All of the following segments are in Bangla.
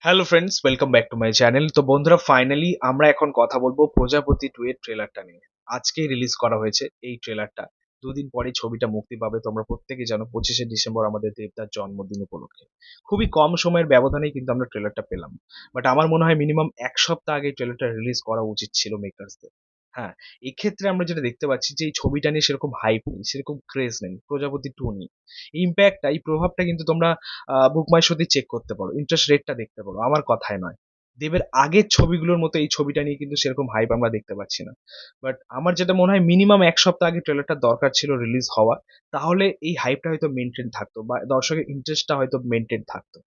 Hello friends, welcome back to my channel. তো বন্ধুরা, ফাইনালি আমরা এখন কথা বলবো প্রজাপতি 2 এর ট্রেলারটা নিয়ে। আজকেই রিলিজ করা হয়েছে এই ট্রেলারটা। দুদিন পরেই ছবিটা মুক্তি পাবে। তোমরা প্রত্যেকেই জানো 25শে ডিসেম্বর আমাদের দেবদার জন্মদিন উপলক্ষে। খুবই কম সময়ের ব্যবধানেই কিন্তু আমরা ট্রেলারটা পেলাম। বাট আমার মনে হয় মিনিমাম 1 সপ্তাহ আগে ট্রেলারটা রিলিজ করা উচিত ছিল মেকার্সদের। হ্যাঁ, এক্ষেত্রে আমরা যেটা দেখতে পাচ্ছি যে এই ছবিটা নিয়ে সেরকম হাইপ নেই, সেরকম ক্রেজ নেই। প্রজাপতি 2 নিয়ে। এই প্রভাবটা কিন্তু তোমরা বুক মাই শোতে চেক করতে পারো, ইন্টারেস্ট রেটটা দেখতে পারো, আমার কথায় নয়। দেবের আগের ছবিগুলোর মতো এই ছবিটা নিয়ে কিন্তু সেরকম হাইপ আমরা দেখতে পাচ্ছি না। বাট আমার যেটা মনে হয় মিনিমাম 1 সপ্তাহ আগে ট্রেলারটা দরকার ছিল রিলিজ হওয়া। তাহলে এই হাইপটা হয়তো মেনটেন থাকতো বা দর্শকের ইন্টারেস্টটা হয়তো মেনটেন থাকতো।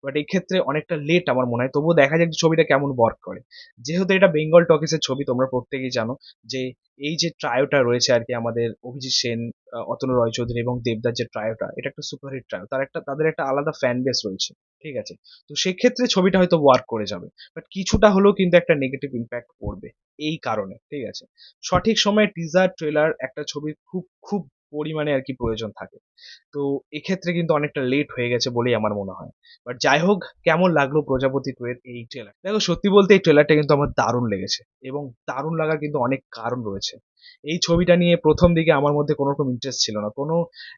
বাট এই ক্ষেত্রে অনেকটা লেট আমার মনে হয়। তবুও দেখা যাক যে ছবিটা কেমন ওয়ার্ক করে। যেহেতু এটা বেঙ্গল টকিজের ছবি, তোমরা প্রত্যেকেই জানো যে এই যে ট্রায়োটা রয়েছে আর কি, আমাদের অভিজিৎ সেন, অতনু রয় চৌধুরী এবং দেবদার যে ট্রায়োটা, এটা একটা সুপারহিট ট্রায়ো। তাদের একটা আলাদা ফ্যান বেস রয়েছে। ঠিক আছে? তো সেক্ষেত্রে ছবিটা হয়তো ওয়ার্ক করে যাবে। বাট কিছুটা হলেও কিন্তু একটা নেগেটিভ ইমপ্যাক্ট পড়বে। এই কারণে, ঠিক আছে? সঠিক সময়ে টিজার, ট্রেলার একটা ছবির খুব, খুব পরিমাণে আরকি প্রয়োজন থাকে। তো এক্ষেত্রে কিন্তু অনেকটা লেট হয়ে গেছে বলেই আমার মনে হয়। বাট যাই হোক, কেমন লাগলো প্রজাপতি 2 এর এই ট্রেলার? দেখো, সত্যি বলতে এই ট্রেলারটা কিন্তু আমার দারুণ লেগেছে এবং দারুণ লাগার কিন্তু অনেক কারণ রয়েছে। এই ছবিটা নিয়ে ১ম দিকে আমার মধ্যে কোনো রকম ইন্টারেস্ট ছিল না। কোনো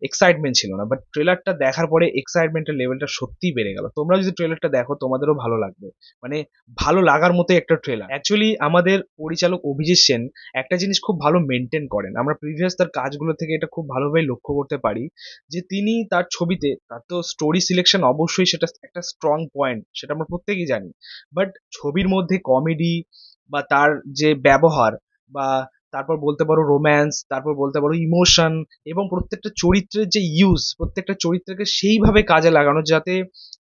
এক্সাইটমেন্ট ছিল না। বাট ট্রেলারটা দেখার পরে এক্সাইটমেন্টের লেভেলটা সত্যিই বেড়ে গেল। তোমরা যদি ট্রেলারটা দেখো তোমাদেরও ভালো লাগবে। মানে ভালো লাগার মতোই একটা ট্রেলার। অ্যাকচুয়ালি আমাদের পরিচালক অভিজিৎ সেন একটা জিনিস খুব ভালো মেইনটেইন করেন। আমরা প্রিভিয়াস তার কাজগুলো থেকে এটা খুব ভালোভাবে লক্ষ্য করতে পারি যে তিনি তার ছবিতে, তার তো স্টোরি সিলেকশন অবশ্যই সেটা একটা স্ট্রং পয়েন্ট, সেটা আমরা প্রত্যেকেই জানি। বাট ছবির মধ্যে কমেডি বা তার যে ব্যবহার বা তারপর বলতে পারো রোম্যান্স, তারপর বলতে পারো ইমোশন এবং প্রত্যেকটা চরিত্রের যে প্রত্যেকটা চরিত্রকে সেইভাবে কাজে লাগানো যাতে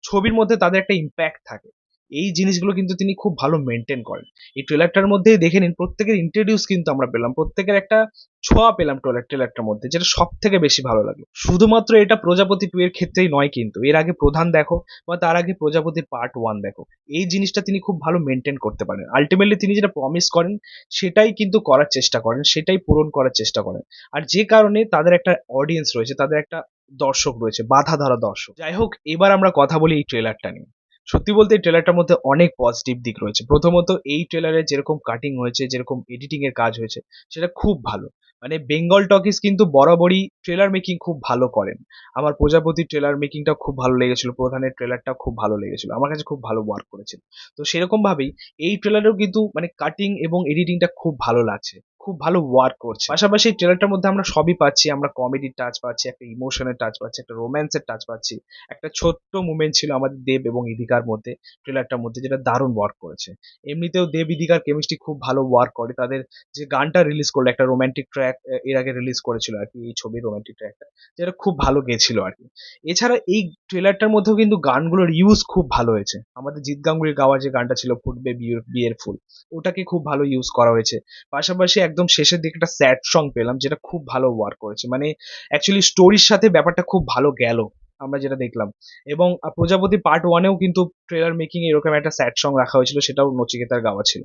ছবির মধ্যে তাদের একটা ইম্প্যাক্ট থাকে। এই জিনিসগুলো কিন্তু তিনি খুব ভালো মেনটেন করেন। এই ট্রেলারটার মধ্যেই দেখে নিন, প্রত্যেকের ইন্ট্রোডিউস কিন্তু আমরা পেলাম। প্রত্যেকের একটা ছোঁয়া পেলাম ট্রেলারটার মধ্যে, যেটা সব থেকে বেশি ভালো লাগে। শুধুমাত্র এটা প্রজাপতি 2 এর ক্ষেত্রেই নয় কিন্তু, এর আগে প্রধান দেখো বা তার আগে প্রজাপতি পার্ট 1 দেখো, এই জিনিসটা তিনি খুব ভালো মেনটেন করতে পারেন। আলটিমেটলি তিনি যেটা প্রমিস করেন সেটাই কিন্তু করার চেষ্টা করেন, সেটাই পূরণ করার চেষ্টা করেন। আর যে কারণে তাদের একটা অডিয়েন্স রয়েছে, তাদের একটা দর্শক রয়েছে, বাঁধা ধরা দর্শক। যাই হোক, এবার আমরা কথা বলি এই ট্রেলারটা নিয়ে। সত্যি বলতে এই ট্রেলারটার মধ্যে অনেক পজিটিভ দিক রয়েছে। প্রথমত, এই ট্রেলারে যেরকম কাটিং হয়েছে, যেরকম এডিটিং এর কাজ হয়েছে, সেটা খুব ভালো। মানে বেঙ্গল টকিজ কিন্তু বরাবরই ট্রেলার মেকিং খুব ভালো করেন। আমার প্রজাপতির ট্রেলার মেকিংটা খুব ভালো লেগেছিল, প্রধানের ট্রেলারটা খুব ভালো লেগেছিল, আমার কাছে খুব ভালো ওয়ার্ক করেছিল। তো সেরকম ভাবেই এই ট্রেলারেও কিন্তু মানে কাটিং এবং এডিটিংটা খুব ভালো লাগছে, খুব ভালো ওয়ার্ক করছে। পাশাপাশি এই ট্রেলারটার মধ্যে আমরা সবই পাচ্ছি, আমরা কমেডির টাচ পাচ্ছি, একটা ইমোশনের টাচ পাচ্ছি, একটা রোম্যান্সের টাচ পাচ্ছি। একটা ছোট্ট মুভমেন্ট ছিল আমাদের দেব এবং ইদিকার মধ্যে, ট্রেলারটার মধ্যে, যেটা দারুণ ওয়ার্ক করেছে। এমনিতেও দেব ইদিকার কেমিস্ট্রি খুব ভালো ওয়ার্ক করে। তাদের যে গানটা রিলিজ করলো, একটা রোমান্টিক ট্র্যাক এর আগে রিলিজ করেছিল আর কি, এই ছবির রোমান্টিক ট্র্যাকটা, যেটা খুব ভালো গেছিল আর কি। এছাড়া এই ট্রেলারটার মধ্যেও কিন্তু গানগুলোর ইউজ খুব ভালো হয়েছে। আমাদের জিৎ গাঙ্গুলির গাওয়া যে গানটা ছিল ফুটবে বিয়ের ফুল, ওটাকে খুব ভালো ইউজ করা হয়েছে। পাশাপাশি একদম শেষের দিকে একটা স্যাড সং পেলাম, যেটা খুব ভালো ওয়ার্ক করেছে। মানে অ্যাকচুয়ালি স্টোরির সাথে ব্যাপারটা খুব ভালো গেল, আমরা যেটা দেখলাম। এবং প্রজাপতি পার্ট 1 এও কিন্তু ট্রেলার মেকিং এ এরকম একটা স্যাড সং রাখা হয়েছিল, সেটাও নচিকেতার গাওয়া ছিল।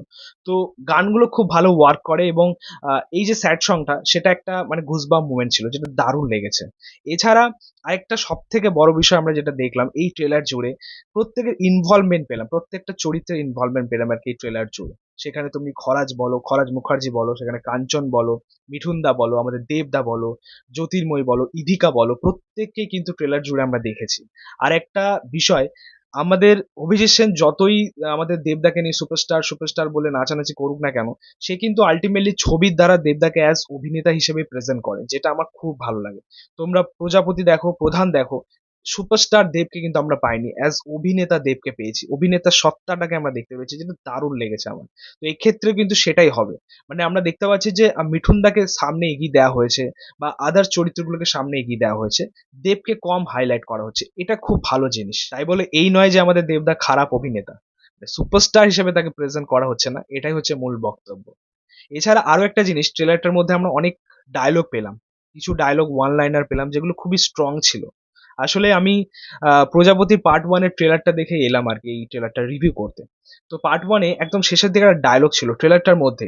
তো গানগুলো খুব ভালো ওয়ার্ক করে এবং এই যে স্যাড সংটা, সেটা একটা মানে গুজবাম্প মোমেন্ট ছিল, যেটা দারুণ লেগেছে। এছাড়া আরেকটা সবথেকে বড় বিষয় আমরা যেটা দেখলাম এই ট্রেলার জুড়ে, প্রত্যেকের ইনভলভমেন্ট পেলাম, প্রত্যেকটা চরিত্রের ইনভলভমেন্ট পেলাম আর কি এই ট্রেলার জুড়ে। সেখানে তুমি খরাজ বলো, খরাজ মুখার্জি বলো, সেখানে কাঞ্চন বলো, মিঠুনদা বলো, আমাদের দেবদা বলো, জ্যোতির্ময় বলো, ইধিকা বলো, প্রত্যেককেই কিন্তু ট্রেলার জুড়ে আমরা দেখেছি। আর একটা বিষয়, আমাদের অভিজিৎ সেন যতই আমাদের দেবদাকে নিয়ে সুপারস্টার সুপারস্টার বলে নাচানাচি করুক না কেন, সে কিন্তু আলটিমেটলি ছবির দ্বারা দেবদাকে অ্যাজ অভিনেতা হিসেবে প্রেজেন্ট করে, যেটা আমার খুব ভালো লাগে। তোমরা প্রজাপতি দেখো, প্রধান দেখো, সুপারস্টার দেবকে কিন্তু আমরা পাইনি, অ্যাজ অভিনেতা দেবকে পেয়েছি, অভিনেতার সত্তাটাকে আমরা দেখতে পেয়েছি, যেটা দারুণ লেগেছে আমার। তো এক্ষেত্রে কিন্তু সেটাই হবে। মানে আমরা দেখতে পাচ্ছি যে মিঠুনদাকে সামনে এগিয়ে দেওয়া হয়েছে বা আদার চরিত্রগুলোকে সামনে এগিয়ে দেওয়া হয়েছে, দেবকে কম হাইলাইট করা হচ্ছে, এটা খুব ভালো জিনিস। তাই বলে এই নয় যে আমাদের দেবদা খারাপ অভিনেতা, সুপারস্টার হিসেবে তাকে প্রেজেন্ট করা হচ্ছে না, এটাই হচ্ছে মূল বক্তব্য। এছাড়া আরো একটা জিনিস, ট্রেলারটার মধ্যে আমরা অনেক ডায়লগ পেলাম, কিছু ডায়লগ ওয়ান লাইনার পেলাম, যেগুলো খুবই স্ট্রং ছিল। আসলে আমি প্রজাপতি পার্ট 1 এর ট্রেলারটা দেখে এলাম আর কি এই ট্রেলারটা রিভিউ করতে। তো পার্ট 1 এ একদম শেষের দিকে একটা ডায়লগ ছিল ট্রেলারটার মধ্যে,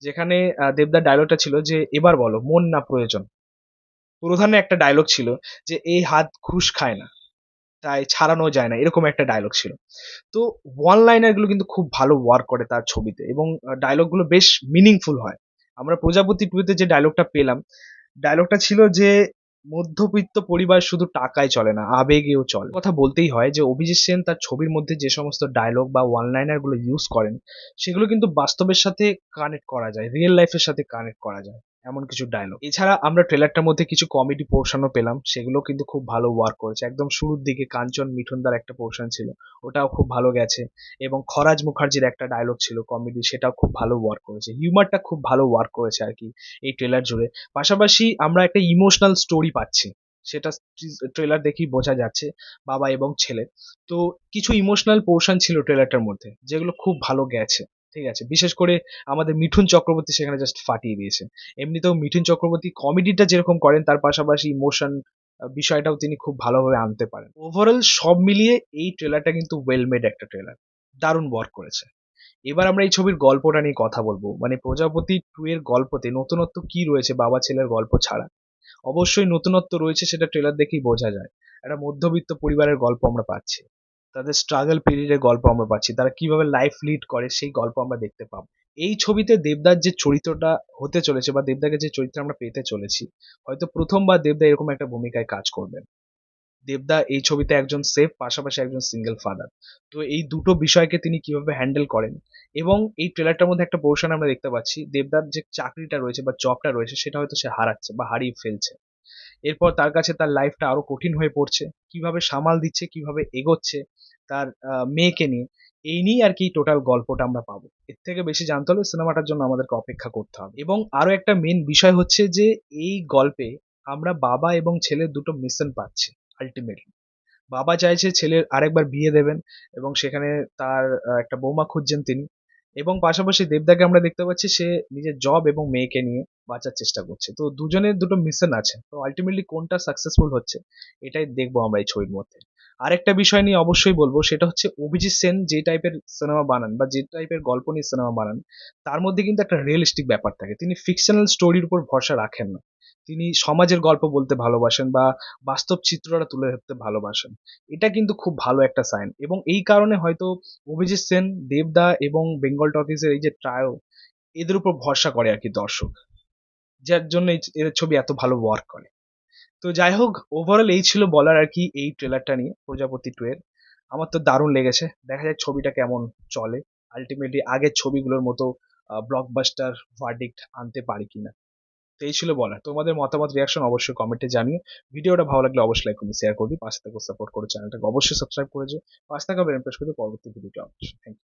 যেখানে দেবদার ডায়লগটা ছিল যে এবার বলো মন না প্রয়োজন। প্রধানের একটা ডায়লগ ছিল যে এই হাত ঘুষ খায় না। তাই ছাড়ানো যায় না, এরকম একটা ডায়লগ ছিল। তো ওয়ান লাইনার গুলো কিন্তু খুব ভালো ওয়ার্ক করে তার ছবিতে, এবং ডায়লগ গুলো বেশ মিনিংফুল হয়। আমরা প্রজাপতি টুতে যে ডায়লগটা পেলাম, ডায়লগটা ছিল যে মধ্যবিত্ত পরিবার শুধু টাকায় চলে না, আবেগেও চলে। কথা বলতেই হয় যে অভিজিৎ সেন তার ছবির মধ্যে যে সমস্ত ডায়লগ বা ওয়ান লাইনার গুলো ইউজ করেন, সেগুলো কিন্তু বাস্তবের সাথে কানেক্ট করা যায়, রিয়েল লাইফের সাথে কানেক্ট করা যায়, এমন কিছু ডায়লগ। এছাড়া আমরা ট্রেলারটার মধ্যে কিছু কমেডি পোর্শনও পেলাম, সেগুলো কিন্তু খুব ভালো ওয়ার্ক করেছে। একদম শুরুর দিকে কাঞ্চন মিঠুনদার একটা পোর্শন ছিল, ওটাও খুব ভালো গেছে। এবং খরাজ মুখার্জির একটা ডায়লগ ছিল কমেডি, সেটাও খুব ভালো ওয়ার্ক করেছে। হিউমারটা খুব ভালো ওয়ার্ক করেছে আর কি এই ট্রেলার জুড়ে। পাশাপাশি আমরা একটা ইমোশনাল স্টোরি পাচ্ছি, সেটা ট্রেলার দেখেই বোঝা যাচ্ছে, বাবা এবং ছেলে। তো কিছু ইমোশনাল পোর্শন ছিল ট্রেলারটার মধ্যে, যেগুলো খুব ভালো গেছে। ঠিক আছে, বিশেষ করে আমাদের মিঠুন চক্রবর্তী সেখানে জাস্ট ফাটিয়ে দিয়েছে। এমনিতেও মিঠুন চক্রবর্তী কমেডিটা যেরকম করেন, তার পাশাপাশি ইমোশন বিষয়টাও তিনি খুব ভালোভাবে আনতে পারেন। ওভারঅল সব মিলিয়ে এই ট্রেলারটা কিন্তু ওয়েল মেড একটা ট্রেলার, দারুণ ওয়ার্ক করেছে। এবার আমরা এই ছবির গল্পটা নিয়ে কথা বলবো, মানে প্রজাপতি টু এর গল্পতে নতুনত্ব কি রয়েছে বাবা ছেলের গল্প ছাড়া। অবশ্যই নতুনত্ব রয়েছে, সেটা ট্রেলার দেখেই বোঝা যায়। একটা মধ্যবিত্ত পরিবারের গল্প আমরা পাচ্ছি, তাদের স্ট্রাগল পিরিয়ডের গল্প আমরা পাচ্ছি, তারা কিভাবে লাইফ লিড করে সেই গল্প আমরা দেখতে পাবো। এই ছবিতে দেবদার যে চরিত্রটা হতে চলেছে, বা দেবদাকে যে চরিত্র আমরা পেতে চলেছি, হয়তো প্রথমবার দেবদা এরকম একটা ভূমিকায় কাজ করবেন। দেবদা এই ছবিতে একজন সেফ, পাশাপাশি একজন সিঙ্গেল ফাদার। তো এই দুটো বিষয়কে তিনি কিভাবে হ্যান্ডেল করেন, এবং এই ট্রেলারটার মধ্যে একটা পোর্শন আমরা দেখতে পাচ্ছি, দেবদার যে চাকরিটা রয়েছে বা জবটা রয়েছে, সেটা হয়তো সে হারাচ্ছে বা হারিয়ে ফেলছে। এরপর তার কাছে তার লাইফটা আরো কঠিন হয়ে পড়ছে, কিভাবে সামাল দিচ্ছে, কিভাবে এগোচ্ছে তার মেয়েকে নিয়ে, এই নিয়ে আর কি টোটাল গল্পটা আমরা পাবো। এর থেকে বেশি জানতে হলে সিনেমাটার জন্য আমাদেরকে অপেক্ষা করতে হবে। এবং আরো একটা মেন বিষয় হচ্ছে যে এই গল্পে আমরা বাবা এবং ছেলের দুটো মিশন পাচ্ছি। আলটিমেটলি বাবা চাইছে ছেলের আরেকবার বিয়ে দেবেন, এবং সেখানে তার একটা বৌমা খুঁজছেন তিনি। এবং পাশাপাশি দেবদাকে আমরা দেখতে পাচ্ছি সে নিজের জব এবং মেয়েকে নিয়ে বাঁচার চেষ্টা করছে। তো দুজনের দুটো মিশন আছে, তো আলটিমেটলি কোনটা সাকসেসফুল হচ্ছে এটাই দেখবো আমরা এই ছবির মধ্যে। আরেকটা বিষয় নিয়ে অবশ্যই বলবো, সেটা হচ্ছে অভিজিৎ সেন যে টাইপের সিনেমা বানান বা যে টাইপের গল্প নিয়ে সিনেমা বানান, তার মধ্যে কিন্তু একটা রিয়েলিস্টিক ব্যাপার থাকে। তিনি ফিকশনাল স্টোরির উপর ভরসা রাখেন না, তিনি সমাজের গল্প বলতে ভালোবাসেন বা বাস্তব চিত্রটা তুলে ধরতে ভালোবাসেন। এটা কিন্তু খুব ভালো একটা সাইন, এবং এই কারণে হয়তো অভিজিৎ সেন, দেবদা এবং বেঙ্গল টকিজের এই যে ট্রায়ো, এদের উপর ভরসা করে আর কি দর্শক, যার জন্য এদের ছবি এত ভালো ওয়ার্ক করে। তো যাই হোক, ওভারঅল এই ছিল বলার আর কি এই ট্রেলারটা নিয়ে, প্রজাপতি টু এর। আমার তো দারুণ লেগেছে, দেখা যাক ছবিটা কেমন চলে। আলটিমেটলি আগের ছবিগুলোর মতো ব্লকবাস্টার ভার্ডিক্ট আনতে পারি কিনা। তো এই ছিল বলার। তোমাদের মতামত, রিয়াকশন অবশ্যই কমেন্টে জানিও। ভিডিওটা ভালো লাগলে অবশ্যই লাইক করবে, শেয়ার করবি, পাশে থেকে সাপোর্ট করে চ্যানেলটাকে অবশ্যই সাবস্ক্রাইব করে যে পাশে থাকা বেল প্রেস করে পরবর্তী ভিডিওটা। Thank you.